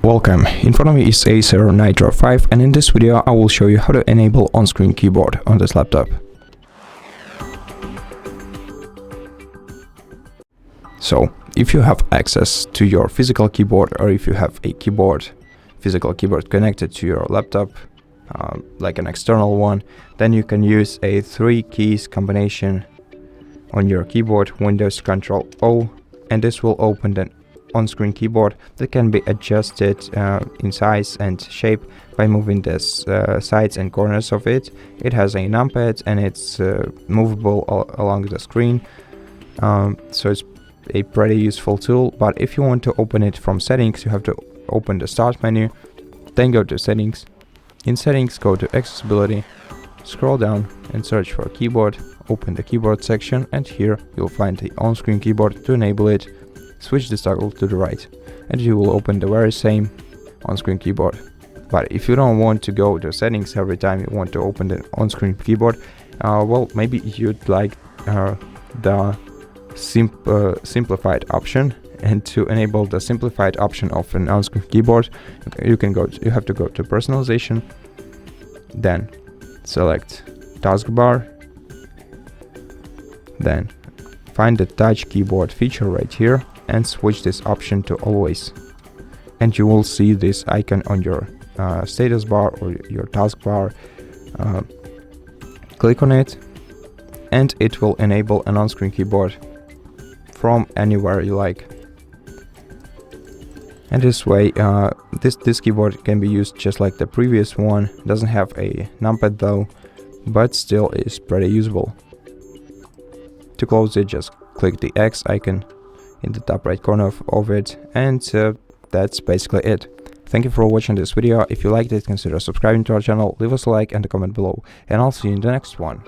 Welcome, in front of me is ACER Nitro 5, and in this video I will show you how to enable on-screen keyboard on this laptop. So, if you have access to your physical keyboard, or if you have a physical keyboard connected to your laptop, like an external one, then you can use a 3 keys combination on your keyboard, Windows Ctrl O, and this will open the on-screen keyboard that can be adjusted in size and shape by moving the sides and corners of it. It has a numpad and it's movable along the screen, so it's a pretty useful tool. But if you want to open it from settings, you have to open the start menu, then go to settings. In settings, go to accessibility, scroll down and search for keyboard, open the keyboard section, and here you'll find the on-screen keyboard. To enable it, switch the toggle to the right and you will open the very same on-screen keyboard. But if you don't want to go to settings every time you want to open the on-screen keyboard, well, maybe you'd like the simplified option. And to enable the simplified option of an on-screen keyboard, you have to go to personalization, then select taskbar, then find the touch keyboard feature right here and switch this option to always, and you will see this icon on your status bar or your taskbar. Click on it and it will enable an on-screen keyboard from anywhere you like. And this way this keyboard can be used just like the previous one. Doesn't have a numpad though, but still is pretty usable. To close it, just click the X icon in the top right corner of it, and that's basically it. Thank you for watching this video. If you liked it, consider subscribing to our channel, leave us a like and a comment below, and I'll see you in the next one.